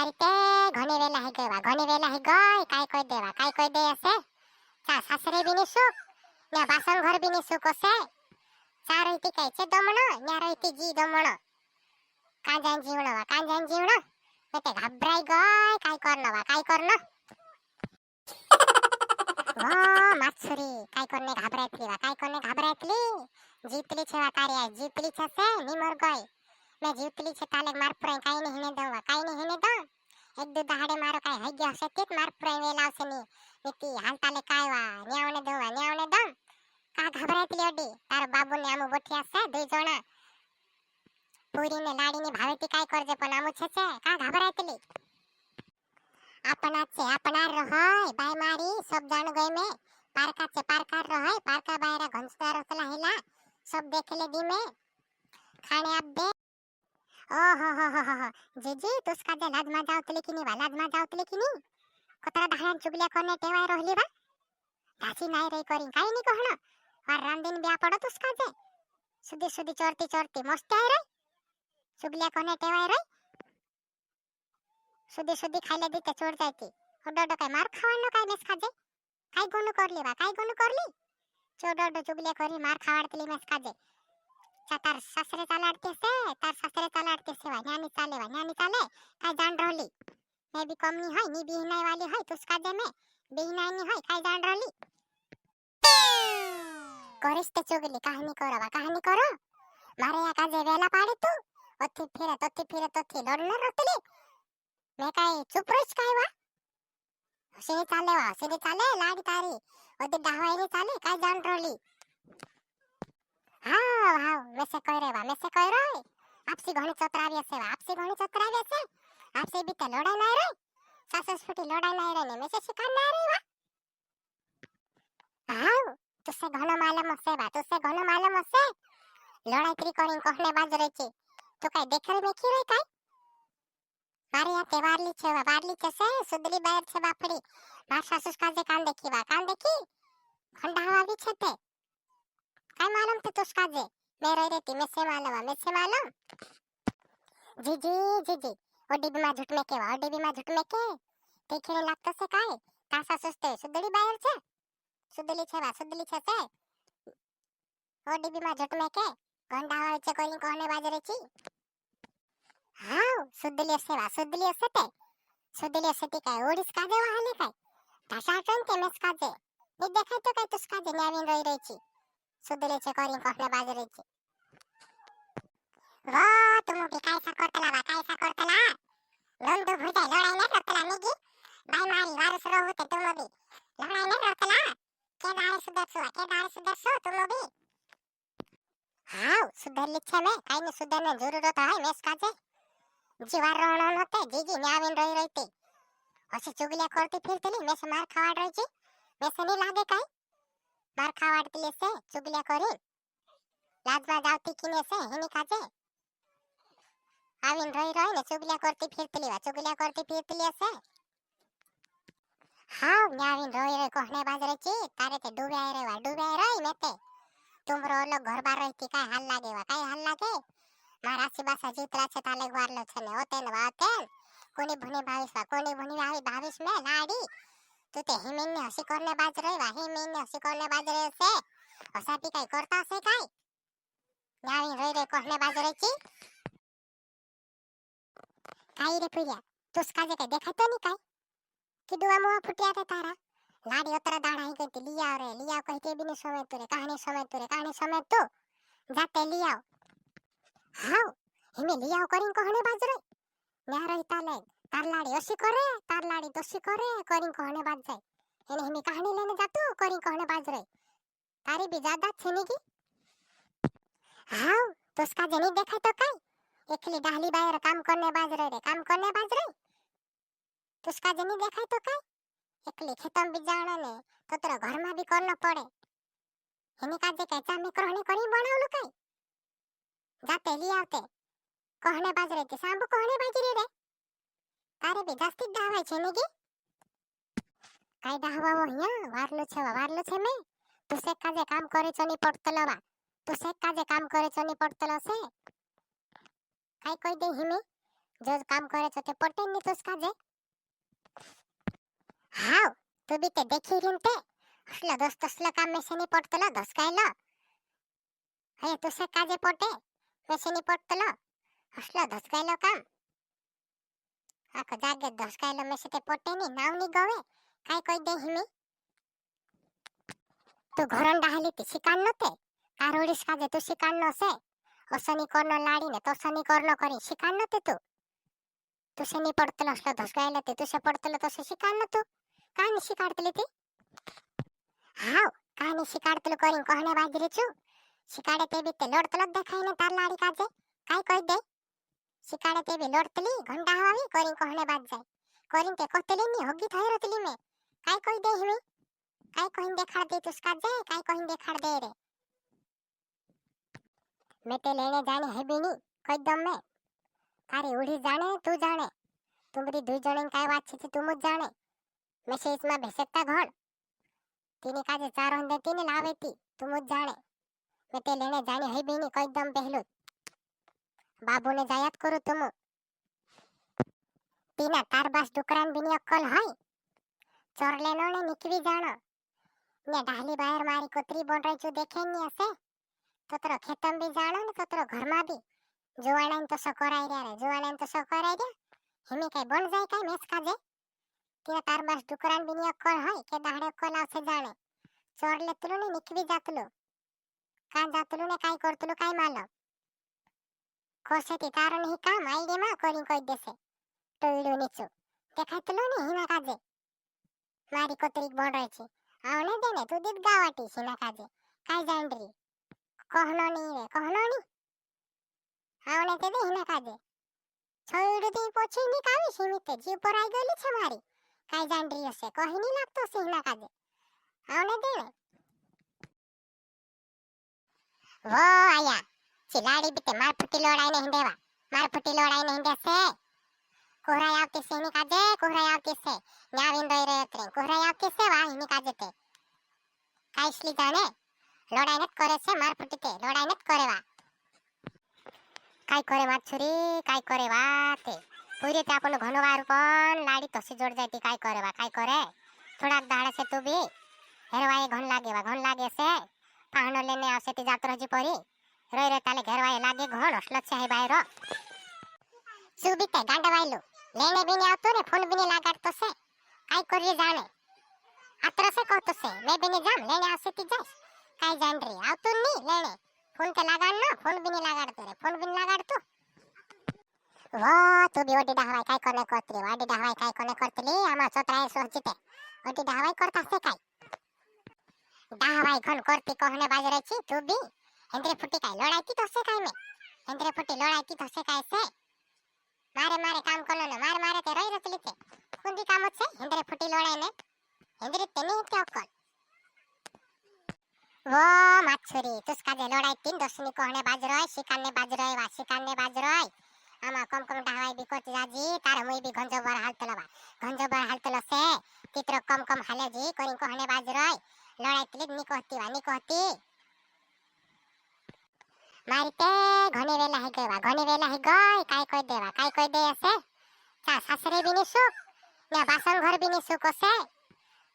मारिते घणी वेला है गवा घणी वेला है गय काय कोई दे असे चा सासरे बिनी सुख ने बासन घर बिनी सुख असे चा रहिती काय छे दमण न्या रहिती जी दमण कांजान जीवण ते घाबराई गय काय करनो वा मात्सुरी काय करने घाबरायतली जीतली छेवा कार्य जीतली छसे निमर गय मैं जीतली छे ताले मार प्रय काय नहीं हेने दो एक दो दहाडे मारो काय हग्य हसे तेत मार प्रय वेलावसे नी नीती हालताले काय वा न्यावने दो का घाबरायतली अडी तार बाबू ने आमु बोठिया से दुई जणा पुरी ने लाडी ने भावेती काय करजे पण आमु छे का घाबरायतली आपणार रहय बाय मारी सब जान गय में पारकार रहय पारका बायरा घंसदार असला हिला सब देखले दी में खाने आप दे ओ हो जीजी तुसका जे लाज मजा आवतली की नी कतरा धाळ्यान चुगल्या करने टेवाय रहली बा धासी नाही रे करी काय नी कहण और रामदिन ब्या पडो तुसका जे सुदी चोरती मस्त आहे रे चुगल्या करने टेवाय रे सुदी खायला देते चोर जायती ओडोडो काय मार खावानो काय मेस खाजे काय गुण करली चोडोडो चुगल्या करी मार खावाडतली मेस खाजे तार सासरे चालाडते से वा न्यानी चाले काय जान रहली मैं भी कम नी होय नी बिहनाई वाली होय तुसका जे में बिहनाई नी होय काय जान रहली करिस्ते चुगली कहानी करो मारे या काजे वेला पाडे तू अथी फिरे तथी लडन रतली मैं काय चुप रहीस काय वा हसीने चाले लाडी तारी ओदी डाहवाईने चाले काय जान रहली हाव मेसे कय रे आपसी घणी चतरावी असे आपसी बीते लड़ाई नाही रे सासस फुटी लड़ाई नाही रे ने मेसे शिकार नाही रे वा हाव तुसे घणो मालूम असे लड़ाई तरी करीन कहने बाजरेची तू काय देखरे मेखी रे काय मारे या वारली छे से सुदली बायर छे बापड़ी मार सासुस काजे कान देखी खंडा हवा भी छे ते काय मालूम ते तुसका जे मैं रही रहती मेसे मालूम जी ओडी बीमा झूठ में के देखने लागतो से काय ता सासुस ते सुदली बायर छे सुदली छे से ओडी बीमा झूठ में के गंडा हवा छे कोई कहने बाजरेची हाव सुदली असे ती काय ओडीस काजे वाहले काय ताशाटन ते मेस काजे नी देखाय तो काय तुस काजे न्यावीन रहीची सुदलीचे करीन कहने बाजरेची वा तुम भी काय सा करतला नंदो भुजाय लड़ाई ने रतला निगी बाय मारी वारस रहो ते तुम भी लड़ाई ने रतला के दारे सुदर्शो तुम भी हाव सुधरली छे में काय ने सुधरने जरूरत है मेस काजे जीवार रहणो नते जीजी न्यावीन रहीती हसी चुगलिया करती फिरतली मेसे मार खावाड रहीची मेसे नी लागे काय मार खावाडतली से चुगलिया करी लाजवा जावती किने से हिनी काजे आवीन रही ने चुगलिया करती फिरतली से हाव न्यावीन रही कहने बाजरेची तारे ते डूबे रही मेते तुमरो लो घर बार रहीती काय हाल लागे मारासी बासा जीतला छे ताले वारलो छे ने ओतेन वातेन कोनी भुनी भाविस में लाडी तू ते हिमेन ने हसी करने बाज रही से हसापी काय करता से काय न्यावी रही कहने बाज रही छी काय रे पुरिया तुसका जे काय देखातो नी काय कि दुआ मुआ फुटिया ते तारा लाडी ओतरा दाड़ा ही कहती लियाओ कहती बिनी समय तुरे तू जाते लियाओ हाव हिमे लियाओ करीन कहने बाज रही न्या रही ताले तार लाडी असी करे तार लाडी तोसी करे करीन कहने बाज जाए एने हिमे कहानी लेने जातू करीन कहने बाज रही तारी भी ज्यादा छेनी की हाव तुसका जनी देखा तो काय एकली डाहली बायर काम करने बाज रही तुसका जनी देखा तो काय एकली खेतम भी जाना ने तो तेरा घर में भी करना पड़े हिने काजे कैचा में करने करी बनावलो काय जाते लियावते कहने बाज रही थी सांबू कहने बाज रही रे तारे भी जास्ती दावाय छे ने की काय दावा वो हिया वारलो छे में तुसे काजे काम करे छनी पड़तलो से काय कोई दे हिमे जो काम करे छो ते पटे नहीं तुसका जे हाव तू बी ते देखी रिनते असला दोस्त असला काम में से नहीं पडतलो धसकायलो हे तुसे काजे पटे में से नहीं पडतलो असला धसकायलो काम आखो जागे धसकायलो में से ते पटे नहीं नाव नहीं गवे काय कोई दे हिमी तू घरन डाहली ती शिकान नते कारोडीस काजे तू शिकान न से असनी करनो लाडी ने तसनी करनो करी शिकान नते तुसे नहीं पडतलो असला धसकायलो ते तुसे पडतलो तसे शिकान न तू कानी शिकाडतली ती हाव कानी शिकाडतलो करीन कहने बाजरी छु शिकाडे ते बी ते लोडतलो देखाय ने तार लाडी काजे काय कोई दे शिकाडे ते बी लोडतली घंटा हवावी करीन कहने बाज जाय करीन ते कहतली नी होगी थई रतली में काय कोई दे हिमी काय कहिन देखाड़ दे तुसका जे काय कहिन देखाड़ दे रे मैं ते लेने जाने है भी नहीं कोई दम में तारी उड़ी जाने तू जाने तुमरी दुई जणन काय बात छी तू मुझ जाने मैसेज में भेसकता घोड़ तीने काजे चार होंदे तीने लावेती तू मुझ जाने मैं ते लेने जाने है भी नहीं कोई दम पहलू बाबू ने जायात करू तुम तीना तार बास डुकरान भी नहीं अक्कल है चोर लेनो ने निकवी जानो ने डाली बाहर मारी कोतरी बोल रही जो देखे नहीं ऐसे तोतरो खेतम भी जानो ने तोतरो घर में भी जुवाणन तो सकोराई रे जुवाणन तो सकोराई रे हिमी कई बन जाय कई मेस काजे तीना तार बास डुकरान भी नहीं अक्कल है के दाहड़े अक्कल आवसे जाने चोर लेतलो ने निकवी जातलो का जातलो ने काय करतलो काय मालो कोसेती तारो नहीं काम आईडे मा कोरी कोई देसे टोइडो नीचो देखातलो ने हिना काजे मारी कोतरी बोल रही छी आवने देने तू दीद गावाटी हिना काजे काय जांडरी कहनो नी आवने ते दे हिना काजे छोइडो दी पोछी नी कावी सीमिते जीव पर आई गली छे मारी काय जांडरी हसे कही नी लागतो से हिना काजे आवने देने वो आया चिलाड़ी बीते मार फुटी लोड़ाई नहीं देवा मार फुटी लोड़ाई नहीं दे से कोहराई आवती से हिनी काजे कोहराई आवती से न्याविन दोई रे उतरे कोहराई आवती से वा हिनी काजे ते काईसली जाने लोड़ाई नत करे से मार फुटी ते लोड़ाई नत करे वा काय करे माछुरी काय करे वा ते पूरी ते आपन घनवार पण लाडी तसी जोड़ जाती काय करे वा काय करे थोड़ा दाड़े से तू भी हेरवाए घन लागे से पाहनो लेने आवसे ती जात रजी परी रोई रे ताले घेरवाए लागे घन असलत से है बाहर सुबीते गांडवाइलू लेने भी नहीं आवतो रे फोन भी नहीं लगाड़तो से काय करी जाने आतर से कहतो से मैं भी नहीं जाम लेने आवसे ती जास काय जान रे आवतो नहीं लेने फोन ते लगाड़ ना फोन भी नहीं लगाड़तो रे फोन भी नहीं लगाड़तो वो तू भी ओडी डहवाई काय करने करतली वाडी डहवाई काय करने करतली आमा सोतराए सोचिते ओडी डहवाई करता से काय डहवाई घन करती कहने बाज रही छी तू भी हेंद्रे फुटी काय लड़ाईती तो से काय में हेंद्रे फुटी लड़ाईती तो से काय से मारे मारे काम करनो ने मारे मारे ते रही रतली ते कुंदी काम छे हेंद्रे फुटी लड़ाई ने हेंद्रे ते नहीं ते अक्कल वो माछुरी तुसका जे लड़ाई तीन दसनी कहने बाज रही शिकाने बाज रही वा शिकाने बाज रही आमा कम कम डहवाई भी करती जाजी तार मुई भी गंजो बर हालतलो से तित्र कम कम हाले जी करी कहने बाज रही लड़ाई तिली नी कहती मारीते घनी वेला है काय कोई दे ऐसे चा सासरे भी नहीं सुख ना बासन घर भी नहीं सुख से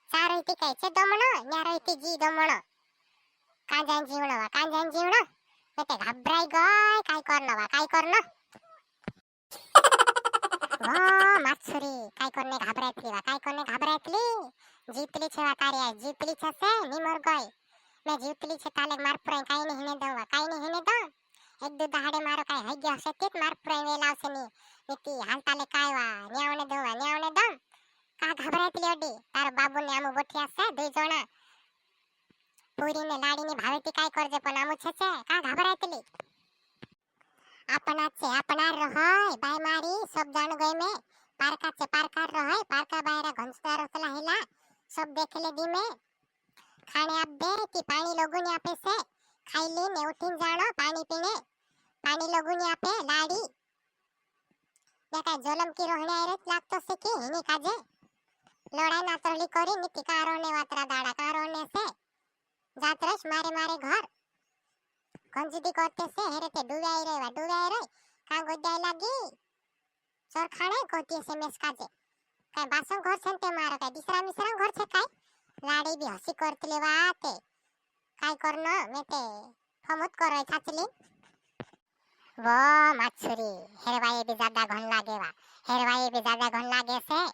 चा रहीती काय छे दमणो न्या रहीती जी दमणो कांजान जीवणो मैं ते घबराई गई काय करनो वो माछुरी काय करने घबरायतली जीतली छे वा तारी जीतली छे से निमर गई मैं जीतली छे ताले मार पुराई काय नहीं हेने दो एक दो दहाड़े मारो काय हई गयो से तेत मार पुराई वेला से नी नीति हाल ताले काय वा न्यावने दो का घबरायतली ओडी तार बाबू ने आमु बोठिया से दुई जणा पूरी ने लाडी ने भावेती काय करजे पण आमु छे का घबरायतली अपना रहय बाय मारी सब जान गई में पारकार रहय पारका बायरा घंसदार होतला हिला सब देखले दी में खाने आप दे कि पानी लोगों ने आपे से खाई ले ने उठिन जानो पानी पीने पानी लोगों ने आपे लाडी देखा जलम की रोहणे आयरत लागतो से कि हिनी काजे लड़ाई ना तोली करी नीति कारोने वातरा दाड़ा कारोने से जातरस मारे घर कंजदी करते से हेरे ते डुगाई रे का गोदाई लागी चोर खाणे कोती एसएमएस काजे काय बासं घर छे मार काय दिसरा मिसरा घर छे काय लाडी बी हसी करतले वाते काय करणं मी ते फमत कराय छाचली वो माछुरी हेरवाई बी ज्यादा घन लागे वा हेरवाई बी ज्यादा घन लागे से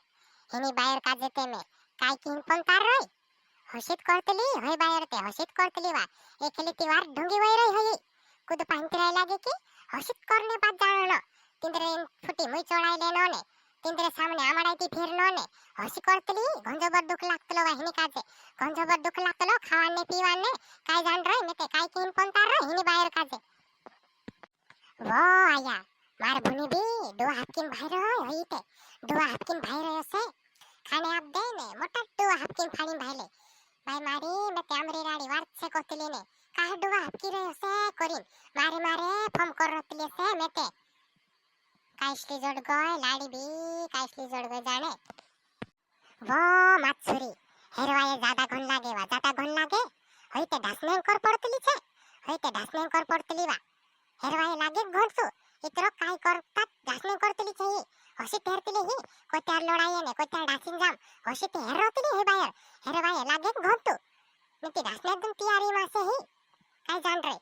हिनी बाहेर का जेते में काय किन पण तार रही हसीत करतली होय बाहेर ते हसीत करतली वा एकली तिवार ढुंगी वई रही होई कुद पांतराय लागे की हसीत करने बात जाणनो तिंद्रे फुटी मुई चोळाई लेनो ने तिंद्रे सामने आमाडायती फिरनो ने हसी करतली गंजोबर दुख लागतलो वा हिनी काजे गंजोबर दुख लागतलो खावाने पीवाने काय जाण रही में ते काय किन पण तार रही हिनी बाहेर काजे वो आया मार भुनी बी दो हातकिन बाहेर होई ते दो हातकिन बाहेर असे खाणे आप दे ने मोठा दो हातकिन फाळीन बाहेले बाय मारी मे त्यामरी राडी वारसे कोतली ने काह दो हातकी रे असे करीन मारे मारे फम करतली से मेते कायसली जोड गय लाडी बी कायसली जोड गय जाणे वो माछुरी हेरवाए ज्यादा घन लागे वा ज्यादा घन लागे होई ते ढासने कर पडतली छे होई ते ढासने कर पडतली वा हेरवाए लागे घोडसू इतरो काय करतात ढासने करतली छे हसी तेरतली ही कोत्यार लोडाये ने कोत्यार ढासिन जाम हसी ते हेरतली हे बाहेर हेरवाए लागे घोडतू मी ती ढासने दन तयारी मासे ही काय जाण रे